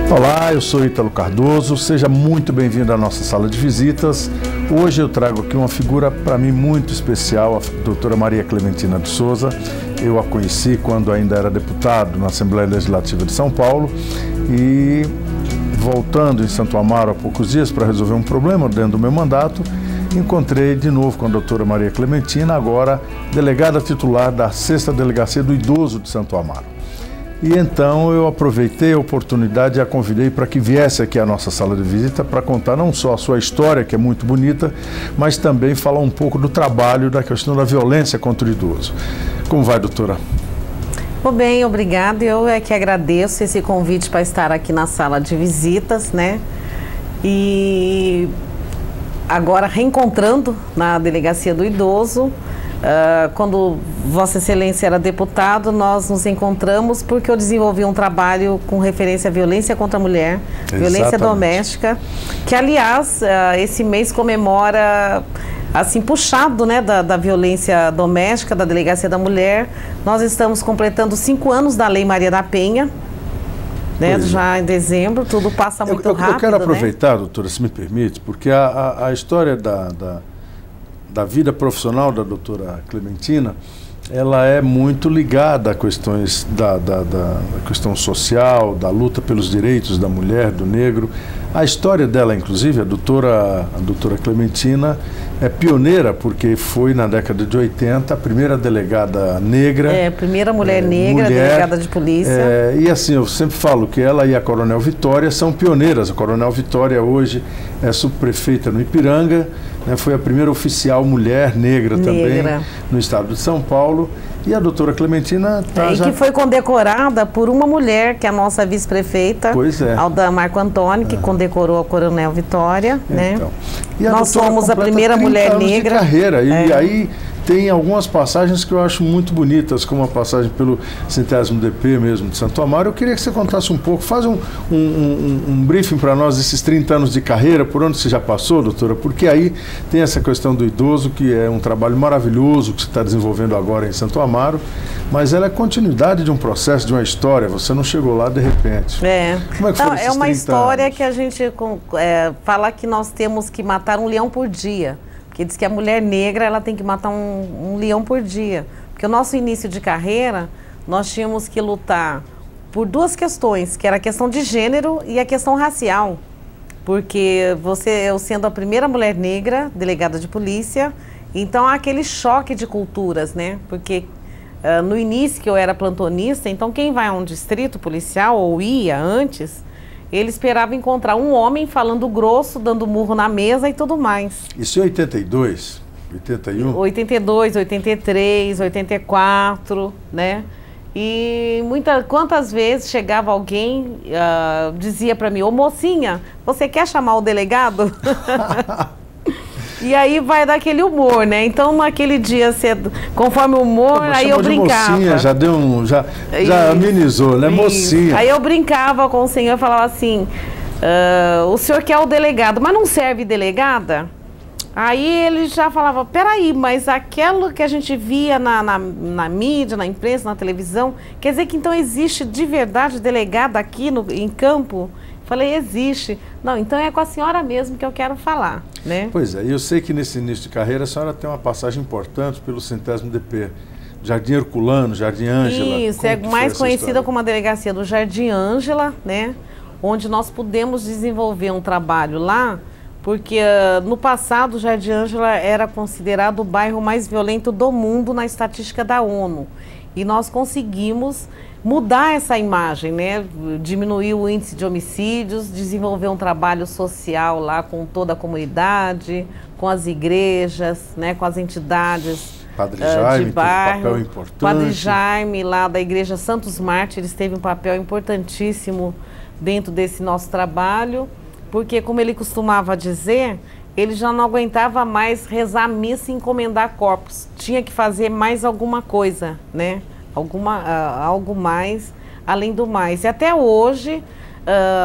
Olá, eu sou Ítalo Cardoso, seja muito bem-vindo à nossa sala de visitas. Hoje eu trago aqui uma figura para mim muito especial, a doutora Maria Clementina de Souza. Eu a conheci quando ainda era deputado na Assembleia Legislativa de São Paulo e voltando em Santo Amaro há poucos dias para resolver um problema dentro do meu mandato, encontrei de novo com a doutora Maria Clementina, agora delegada titular da 6ª Delegacia do Idoso de Santo Amaro. E então eu aproveitei a oportunidade e a convidei para que viesse aqui à nossa sala de visita para contar não só a sua história, que é muito bonita, mas também falar um pouco do trabalho da questão da violência contra o idoso. Como vai, doutora? Tudo bem, obrigada. Eu é que agradeço esse convite para estar aqui na sala de visitas, né? E agora reencontrando na Delegacia do Idoso. Quando Vossa Excelência era deputado, nós nos encontramos porque eu desenvolvi um trabalho com referência à violência contra a mulher, violência doméstica, que aliás, esse mês comemora, assim, puxado, né, da violência doméstica, da Delegacia da Mulher. Nós estamos completando 5 anos da Lei Maria da Penha, né, já em dezembro, tudo passa muito rápido. Eu quero aproveitar, né, doutora, se me permite, porque a história da vida profissional da doutora Clementina, ela é muito ligada a questões da questão social, da luta pelos direitos da mulher, do negro. A história dela, inclusive, a doutora Clementina é pioneira, porque foi na década de 80 a primeira delegada negra. Primeira mulher negra, delegada de polícia. E assim, eu sempre falo que ela e a Coronel Vitória são pioneiras. A Coronel Vitória hoje é subprefeita no Ipiranga, né, foi a primeira oficial mulher negra também no estado de São Paulo. E a doutora Clementina que foi condecorada por uma mulher, que é a nossa vice-prefeita, Alda Marco Antônio, que condecorou a Coronel Vitória. Então, né? Nós somos a primeira mulher negra. De carreira. E aí tem algumas passagens que eu acho muito bonitas, como a passagem pelo 100º DP mesmo de Santo Amaro. Eu queria que você contasse um pouco, faz um briefing para nós desses 30 anos de carreira, por onde você já passou, doutora, porque aí tem essa questão do idoso, que é um trabalho maravilhoso que você está desenvolvendo agora em Santo Amaro, mas ela é continuidade de um processo, de uma história, você não chegou lá de repente. Como é que foram esses 30 anos? É uma história que a gente fala que nós temos que matar um leão por dia. Que diz que a mulher negra ela tem que matar um leão por dia. Porque o nosso início de carreira, nós tínhamos que lutar por 2 questões, que era a questão de gênero e a questão racial. Porque eu sendo a primeira mulher negra, delegada de polícia, então há aquele choque de culturas, né? Porque no início que eu era plantonista, então quem vai a um distrito policial, ou ia antes, ele esperava encontrar um homem falando grosso, dando murro na mesa e tudo mais. Isso em 82, 81? 82, 83, 84, né? E quantas vezes chegava alguém, dizia para mim, ô mocinha, você quer chamar o delegado? E aí vai daquele humor, né? Então, naquele dia cedo, conforme o humor, aí eu brincava. Mocinha, já amenizou, né? Mocinha. Aí eu brincava com o senhor e falava assim, o senhor quer o delegado, mas não serve delegada? Aí ele já falava, peraí, mas aquilo que a gente via na mídia, na imprensa, na televisão, quer dizer que então existe de verdade delegada aqui em campo? Falei, existe. Não, então é com a senhora mesmo que eu quero falar, né? Pois é, eu sei que nesse início de carreira a senhora tem uma passagem importante pelo 100º DP. Jardim Herculano, Jardim Ângela. Isso, é mais conhecida como a Delegacia do Jardim Ângela, né? Onde nós pudemos desenvolver um trabalho lá, porque no passado o Jardim Ângela era considerado o bairro mais violento do mundo na estatística da ONU. E nós conseguimos mudar essa imagem, né? Diminuir o índice de homicídios, desenvolver um trabalho social lá com toda a comunidade, com as igrejas, né? Com as entidades Padre Jaime de bairro. Teve um papel importante. Padre Jaime, lá da Igreja Santos Mártires, teve um papel importantíssimo dentro desse nosso trabalho, porque, como ele costumava dizer, ele já não aguentava mais rezar a missa e encomendar corpos. Tinha que fazer mais alguma coisa, né? Algo mais, além do mais. E até hoje,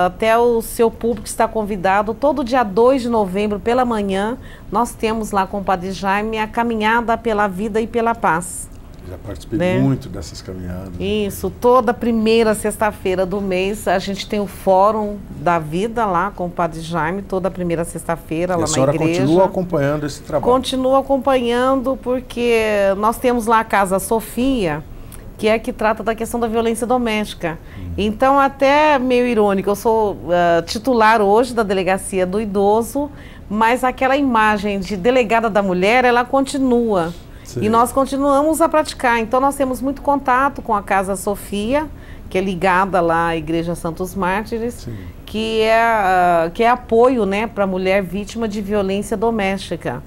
até o seu público está convidado, todo dia 2 de novembro, pela manhã, nós temos lá com o Padre Jaime a caminhada pela vida e pela paz. Já participei, né? Muito dessas caminhadas. Isso, toda primeira sexta-feira do mês a gente tem o Fórum da Vida lá com o Padre Jaime, toda primeira sexta-feira lá na igreja. A senhora continua acompanhando esse trabalho? Continuo acompanhando porque nós temos lá a Casa Sofia, que é que trata da questão da violência doméstica. Então, até meio irônico, eu sou titular hoje da Delegacia do Idoso, mas aquela imagem de delegada da mulher, ela continua. Sim. E nós continuamos a praticar. Então, nós temos muito contato com a Casa Sofia, que é ligada lá à Igreja Santos Mártires, que é apoio, né, para a mulher vítima de violência doméstica.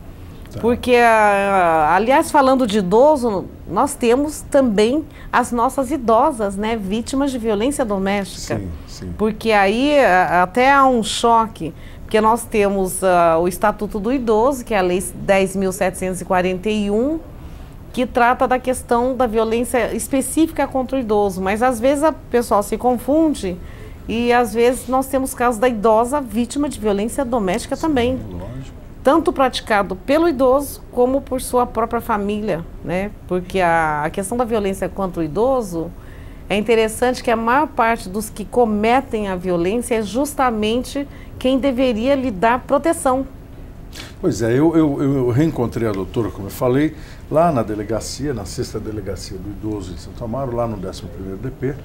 Tá. Porque, aliás, falando de idoso, nós temos também as nossas idosas, né, vítimas de violência doméstica. Sim, sim. Porque aí até há um choque, porque nós temos o Estatuto do Idoso, que é a Lei 10.741, que trata da questão da violência específica contra o idoso. Mas às vezes o pessoal se confunde e às vezes nós temos casos da idosa vítima de violência doméstica também. Lógico. Tanto praticado pelo idoso como por sua própria família, né? Porque a questão da violência contra o idoso, é interessante que a maior parte dos que cometem a violência é justamente quem deveria lhe dar proteção. Pois é, eu reencontrei a doutora, como eu falei, lá na delegacia, na 6ª Delegacia do Idoso em Santo Amaro, lá no 11º DP,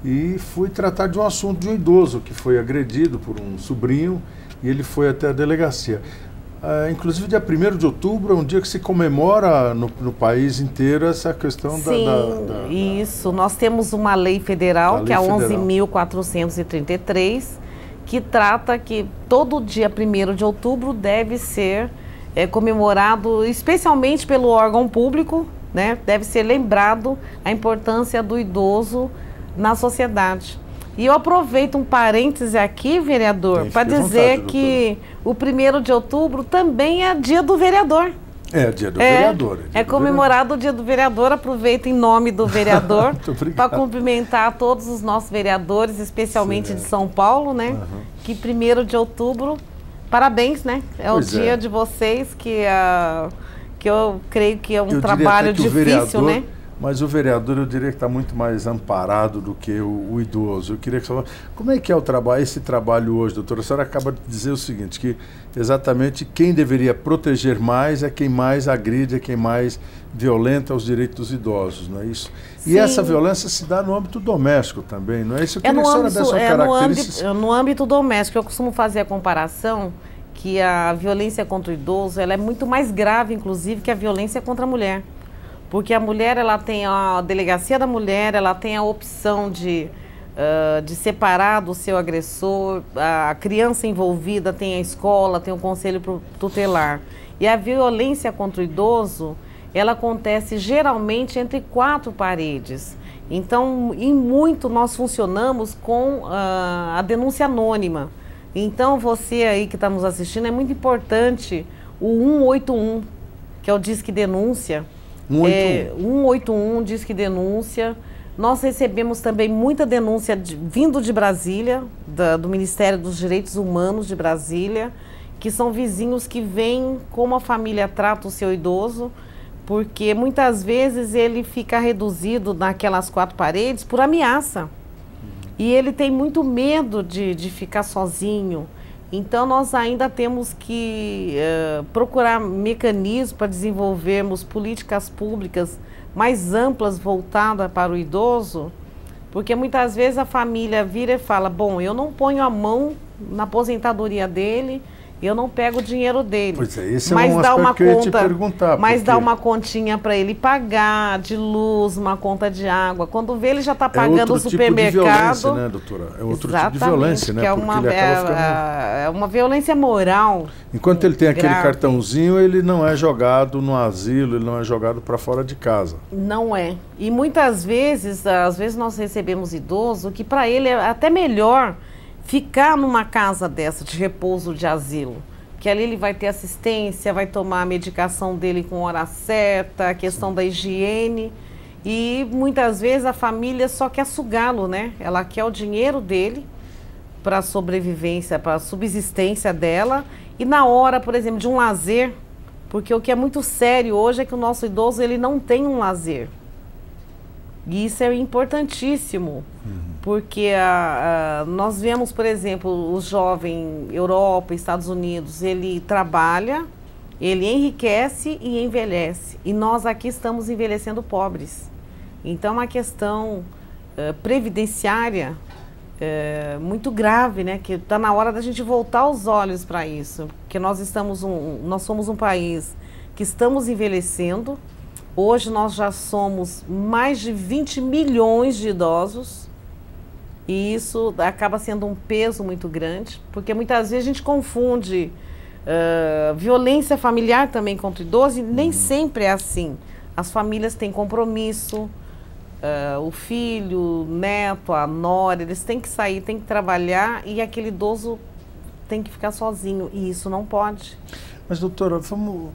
e fui tratar de um assunto de um idoso que foi agredido por um sobrinho e ele foi até a delegacia. Inclusive, dia 1º de outubro é um dia que se comemora no país inteiro essa questão. Sim, isso. Nós temos uma lei federal, que é a 11.433, que trata que todo dia 1º de outubro deve ser comemorado, especialmente pelo órgão público, né? Deve ser lembrado a importância do idoso na sociedade. E eu aproveito um parêntese aqui, vereador, para dizer que o 1º de outubro também é dia do vereador. É dia do vereador. É comemorado o dia do vereador. Aproveito em nome do vereador para cumprimentar todos os nossos vereadores, especialmente de São Paulo, né? Que 1º de outubro, parabéns, né? É o dia de vocês que eu creio que é um trabalho difícil, né? Mas o vereador, eu diria que está muito mais amparado do que o idoso. Eu queria que você falasse, como é que é esse trabalho hoje, doutora? A senhora acaba de dizer o seguinte, que exatamente quem deveria proteger mais é quem mais agride, é quem mais violenta os direitos dos idosos, não é isso? Sim. E essa violência se dá no âmbito doméstico também, não é isso? Eu queria que a senhora desse uma característica. No âmbito doméstico, eu costumo fazer a comparação que a violência contra o idoso ela é muito mais grave, inclusive, que a violência contra a mulher. Porque a mulher, ela tem a delegacia da mulher, ela tem a opção de separar do seu agressor, a criança envolvida tem a escola, tem o conselho tutelar. E a violência contra o idoso, ela acontece geralmente entre 4 paredes. Então, em muito, nós funcionamos com a denúncia anônima. Então, você aí que está nos assistindo, é muito importante o 181, que é o Disque Denúncia. 181 Disque Denúncia. Nós recebemos também muita denúncia vindo de Brasília, do Ministério dos Direitos Humanos de Brasília, que são vizinhos que veem como a família trata o seu idoso, porque muitas vezes ele fica reduzido naquelas 4 paredes por ameaça. E ele tem muito medo de ficar sozinho. Então, nós ainda temos que procurar mecanismos para desenvolvermos políticas públicas mais amplas voltadas para o idoso, porque muitas vezes a família vira e fala, bom, eu não ponho a mão na aposentadoria dele, eu não pego o dinheiro dele. Pois é, esse é um aspecto que eu ia te perguntar. Mas dá uma continha para ele pagar, de luz, uma conta de água. Quando vê, ele já está pagando o supermercado. É outro tipo de violência, né, doutora? É outro tipo de violência, né? Que é uma violência moral. Enquanto ele tem aquele cartãozinho, ele não é jogado no asilo, ele não é jogado para fora de casa. Não é. E muitas vezes, às vezes nós recebemos idoso que para ele é até melhor ficar numa casa dessa de repouso de asilo, que ali ele vai ter assistência, vai tomar a medicação dele com hora certa, a questão da higiene, e muitas vezes a família só quer sugá-lo, né? Ela quer o dinheiro dele para a sobrevivência, para a subsistência dela, e na hora, por exemplo, de um lazer, porque o que é muito sério hoje é que o nosso idoso ele não tem um lazer. E isso é importantíssimo, porque nós vemos, por exemplo, o jovem Europa, Estados Unidos, ele trabalha, ele enriquece e envelhece. E nós aqui estamos envelhecendo pobres. Então, é uma questão previdenciária muito grave, né? Que está na hora da gente voltar os olhos para isso. Porque nós somos um país que estamos envelhecendo. Hoje nós já somos mais de 20 milhões de idosos. E isso acaba sendo um peso muito grande. Porque muitas vezes a gente confunde violência familiar também contra o idoso. E nem sempre é assim. As famílias têm compromisso. O filho, o neto, a nora, eles têm que sair, têm que trabalhar e aquele idoso tem que ficar sozinho. E isso não pode. Mas, doutora, vamos...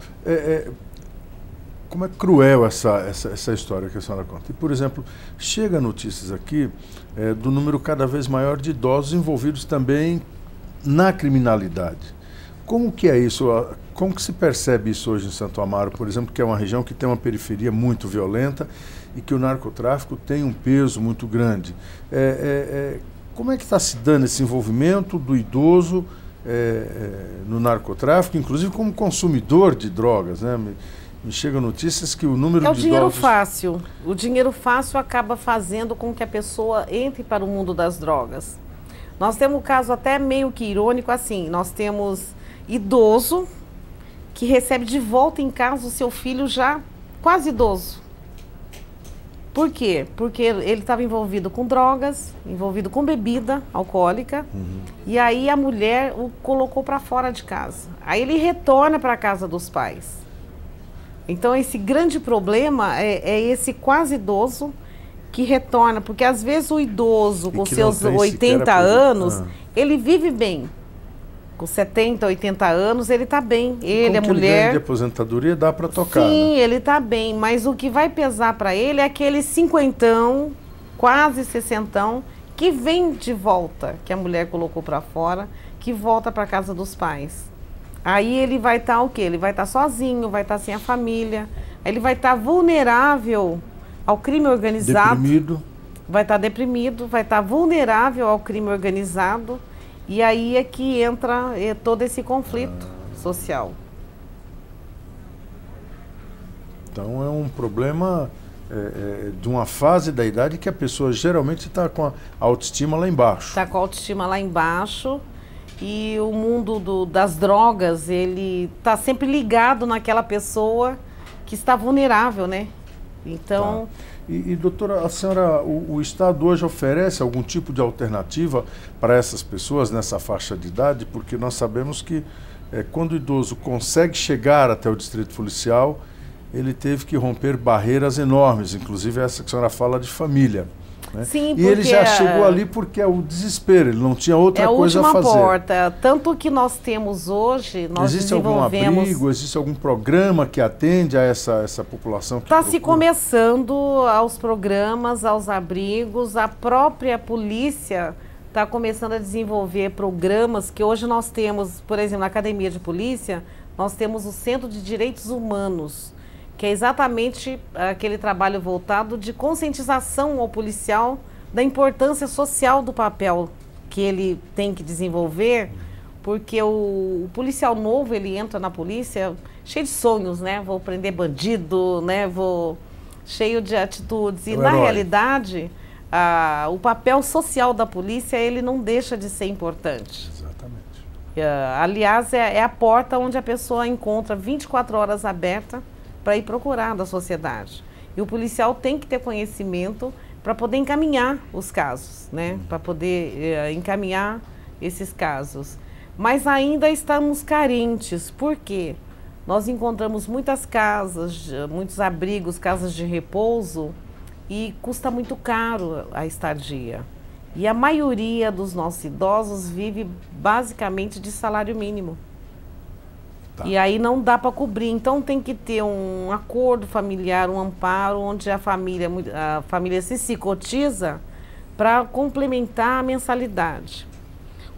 como é cruel essa história que a senhora conta. E, por exemplo, chega notícias aqui do número cada vez maior de idosos envolvidos também na criminalidade. Como que é isso? Como que se percebe isso hoje em Santo Amaro, por exemplo, que é uma região que tem uma periferia muito violenta e que o narcotráfico tem um peso muito grande? Como é que está se dando esse envolvimento do idoso no narcotráfico, inclusive como consumidor de drogas, né? Me chegam notícias que o número de idosos... É o dinheiro fácil. O dinheiro fácil acaba fazendo com que a pessoa entre para o mundo das drogas. Nós temos um caso até meio que irônico assim, nós temos idoso que recebe de volta em casa o seu filho já quase idoso. Por quê? Porque ele estava envolvido com drogas, envolvido com bebida alcoólica, e aí a mulher o colocou para fora de casa. Aí ele retorna para a casa dos pais. Então esse grande problema é esse quase idoso que retorna, porque às vezes o idoso com seus 80 anos, ele vive bem. Com 70, 80 anos, ele está bem. Ele, a mulher... ele ganha de aposentadoria, dá para tocar. Sim, né? Ele está bem, mas o que vai pesar para ele é aquele cinquentão, quase sessentão, que vem de volta, que a mulher colocou para fora, que volta para casa dos pais. Aí ele vai estar o quê? Ele vai estar sozinho, vai estar sem a família, ele vai estar vulnerável ao crime organizado. Deprimido. Vai estar deprimido, vai estar vulnerável ao crime organizado. E aí é que entra todo esse conflito social. Então é um problema de uma fase da idade que a pessoa geralmente está com a autoestima lá embaixo. Está com a autoestima lá embaixo e o mundo das drogas, ele está sempre ligado naquela pessoa que está vulnerável, né? Então... Tá. E doutora, a senhora, o Estado hoje oferece algum tipo de alternativa para essas pessoas nessa faixa de idade? Porque nós sabemos que quando o idoso consegue chegar até o distrito policial, ele teve que romper barreiras enormes, inclusive essa que a senhora fala de família. Né? Sim, e ele já chegou ali porque é o desespero, ele não tinha outra coisa a fazer. É a última porta. Tanto que nós temos hoje, nós existe algum abrigo, existe algum programa que atende a essa população? Está se começando aos programas, aos abrigos, a própria polícia está começando a desenvolver programas que hoje nós temos, por exemplo, na Academia de Polícia, nós temos o Centro de Direitos Humanos, que é exatamente aquele trabalho voltado de conscientização ao policial da importância social do papel que ele tem que desenvolver, porque o policial novo, ele entra na polícia cheio de sonhos, né? Vou prender bandido, né? Cheio de atitudes. E na realidade, o papel social da polícia, ele não deixa de ser importante. Exatamente. Aliás, é a porta onde a pessoa encontra 24 horas aberta para ir procurar da sociedade. E o policial tem que ter conhecimento para poder encaminhar os casos, né? Para poder encaminhar esses casos. Mas ainda estamos carentes. Por quê? Nós encontramos muitas casas, muitos abrigos, casas de repouso, e custa muito caro a estadia. E a maioria dos nossos idosos vive basicamente de salário mínimo. Tá. E aí não dá para cobrir, então tem que ter um acordo familiar, um amparo, onde a família se cotiza para complementar a mensalidade.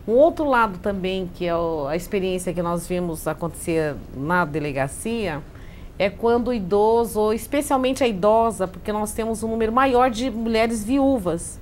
Um outro lado também, que é a experiência que nós vimos acontecer na delegacia, é quando o idoso, ou especialmente a idosa, porque nós temos um número maior de mulheres viúvas.